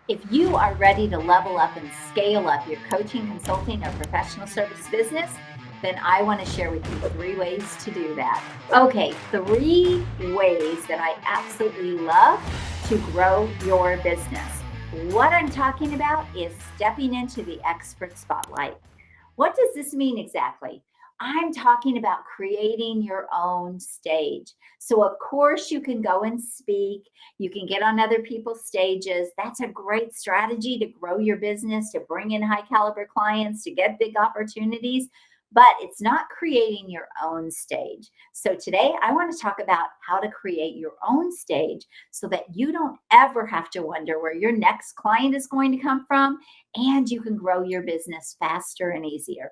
If you are ready to level up and scale up your coaching, consulting, or professional service business, then I want to share with you 3 ways to do that. Okay, 3 ways that I absolutely love to grow your business. What I'm talking about is stepping into the expert spotlight. What does this mean exactly? I'm talking about creating your own stage. So, of course, you can go and speak, you can get on other people's stages. That's a great strategy to grow your business, to bring in high caliber clients, to get big opportunities. But it's not creating your own stage. So, today I want to talk about how to create your own stage so that you don't ever have to wonder where your next client is going to come from, and you can grow your business faster and easier.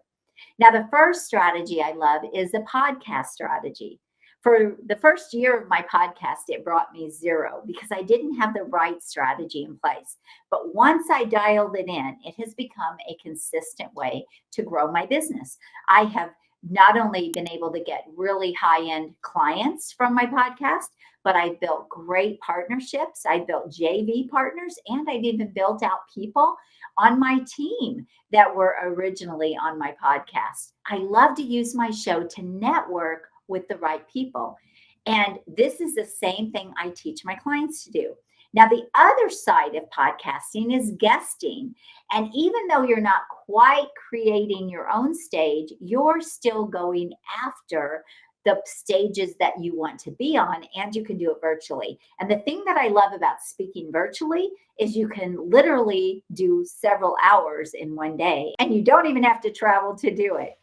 Now, the first strategy I love is the podcast strategy. For the first year of my podcast, it brought me zero because I didn't have the right strategy in place. But once I dialed it in, it has become a consistent way to grow my business. I have not only been able to get really high end clients from my podcast, but I've built great partnerships. I built JV partners, and I've even built out people on my team that were originally on my podcast. I love to use my show to network with the right people. And this is the same thing I teach my clients to do. Now, the other side of podcasting is guesting. And even though you're not quite creating your own stage, you're still going after the stages that you want to be on, and you can do it virtually. And the thing that I love about speaking virtually is you can literally do several hours in one day, and you don't even have to travel to do it.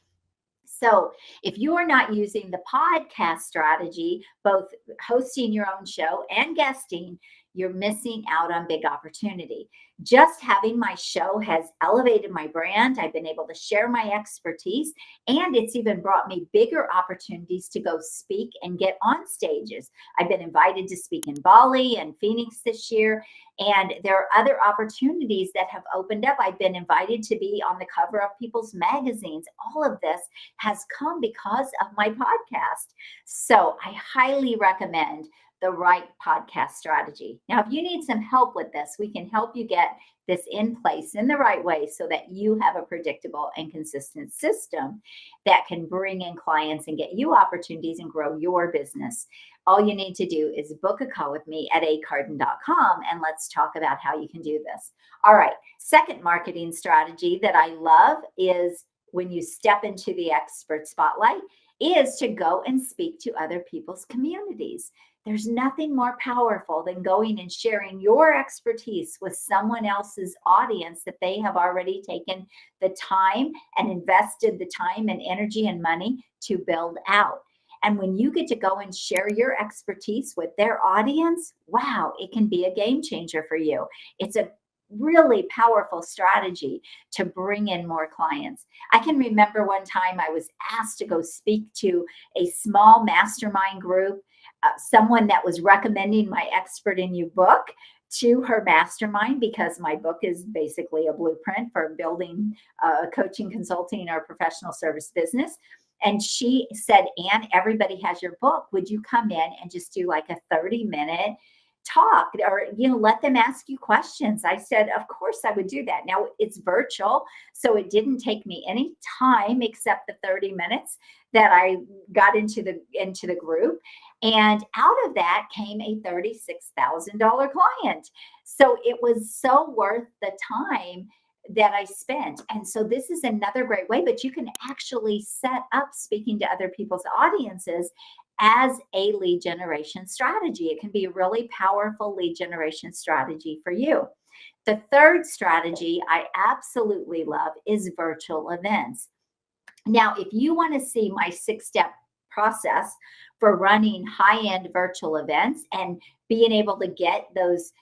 So, if you are not using the podcast strategy, both hosting your own show and guesting, you're missing out on big opportunity. Just having my show has elevated my brand. I've been able to share my expertise, and it's even brought me bigger opportunities to go speak and get on stages. I've been invited to speak in Bali and Phoenix this year, and there are other opportunities that have opened up. I've been invited to be on the cover of people's magazines. All of this has come because of my podcast. So I highly recommend the right podcast strategy. Now, if you need some help with this, we can help you get this in place in the right way so that you have a predictable and consistent system that can bring in clients and get you opportunities and grow your business. All you need to do is book a call with me at carden.com, and let's talk about how you can do this. All right. Second marketing strategy that I love is when you step into the expert spotlight is to go and speak to other people's communities. There's nothing more powerful than going and sharing your expertise with someone else's audience that they have already taken the time and invested the time and energy and money to build out. And when you get to go and share your expertise with their audience, wow, it can be a game changer for you. It's a really powerful strategy to bring in more clients. I can remember one time I was asked to go speak to a small mastermind group, someone that was recommending my Expert in You book to her mastermind because my book is basically a blueprint for building a coaching, consulting, or professional service business. And she said, Anne, everybody has your book. Would you come in and just do like a 30-minute talk, or let them ask you questions? I said, of course I would do that. Now it's virtual, so it didn't take me any time except the 30 minutes that I got into the group, and out of that came a $36,000 client. So it was so worth the time that I spent. And so this is another great way, but you can actually set up speaking to other people's audiences as a lead generation strategy. It can be a really powerful lead generation strategy for you. The third strategy I absolutely love is virtual events. Now, if you want to see my 6-step process for running high-end virtual events and being able to get those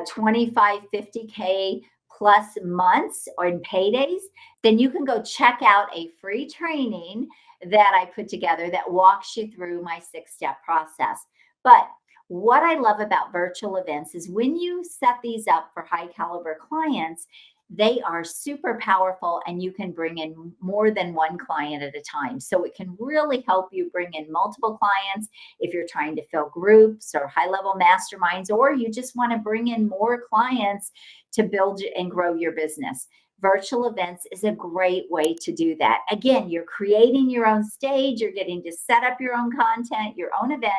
25, 50K plus months or in paydays, then you can go check out a free training that I put together that walks you through my 6-step process. But what I love about virtual events is when you set these up for high caliber clients, they are super powerful, and you can bring in more than one client at a time. So it can really help you bring in multiple clients if you're trying to fill groups or high-level masterminds, or you just want to bring in more clients to build and grow your business. Virtual events is a great way to do that. Again, you're creating your own stage, you're getting to set up your own content, your own event.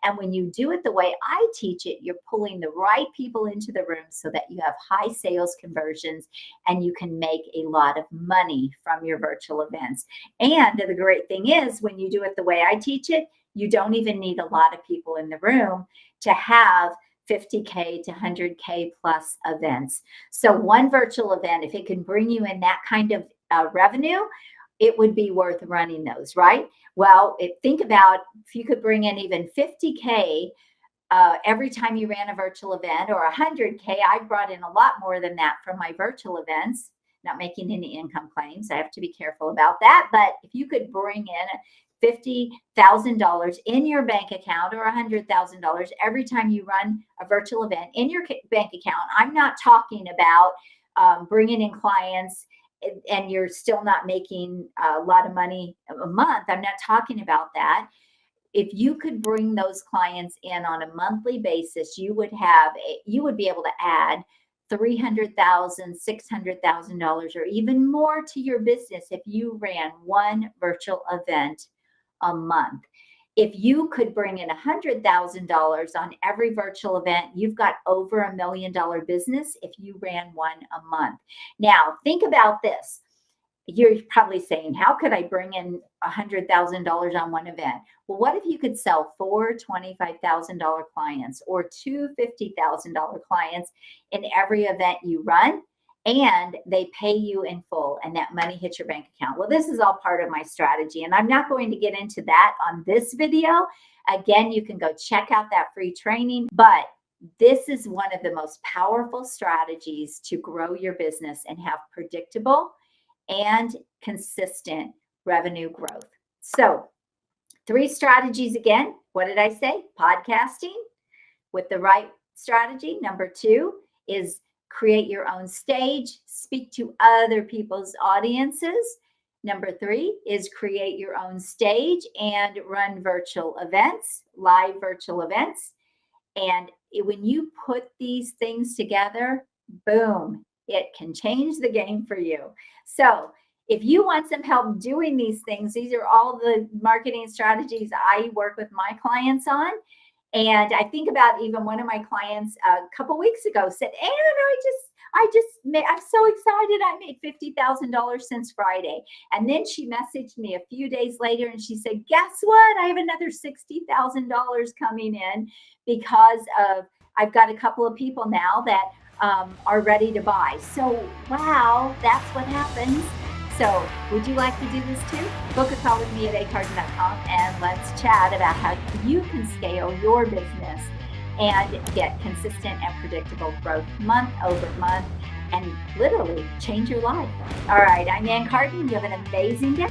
And when you do it the way I teach it, you're pulling the right people into the room so that you have high sales conversions and you can make a lot of money from your virtual events. And the great thing is, when you do it the way I teach it, you don't even need a lot of people in the room to have 50K to 100K plus events. So one virtual event, if it can bring you in that kind of revenue, it would be worth running those, right? Well, think about if you could bring in even 50K every time you ran a virtual event, or 100K. I've brought in a lot more than that from my virtual events, not making any income claims. I have to be careful about that. But if you could bring in $50,000 in your bank account, or $100,000 every time you run a virtual event in your bank account, I'm not talking about bringing in clients and you're still not making a lot of money a month. I'm not talking about that. If you could bring those clients in on a monthly basis, you would be able to add $300,000, $600,000, or even more to your business if you ran one virtual event a month. If you could bring in $100,000 on every virtual event, you've got over $1 million business if you ran one a month. Now, think about this. You're probably saying, how could I bring in $100,000 on one event? Well, what if you could sell 4 $25,000 clients or 2 $50,000 clients in every event you run, and they pay you in full and that money hits your bank account? Well, this is all part of my strategy, and I'm not going to get into that on this video. Again, you can go check out that free training, but this is one of the most powerful strategies to grow your business and have predictable and consistent revenue growth. So 3 strategies again. What did I say? Podcasting with the right strategy. Number 2 is create your own stage, speak to other people's audiences. Number 3 is create your own stage and run virtual events, live virtual events. And when you put these things together, boom, it can change the game for you. So if you want some help doing these things, these are all the marketing strategies I work with my clients on. And I think about even one of my clients a couple weeks ago said, "Ann, I'm so excited. I made $50,000 since Friday." And then she messaged me a few days later and she said, "Guess what? I have another $60,000 coming in because I've got a couple of people now that are ready to buy." So, wow, that's what happens. So would you like to do this too? Book a call with me at carden.com and let's chat about how you can scale your business and get consistent and predictable growth month over month and literally change your life. All right, I'm Ann Carden. You have an amazing day.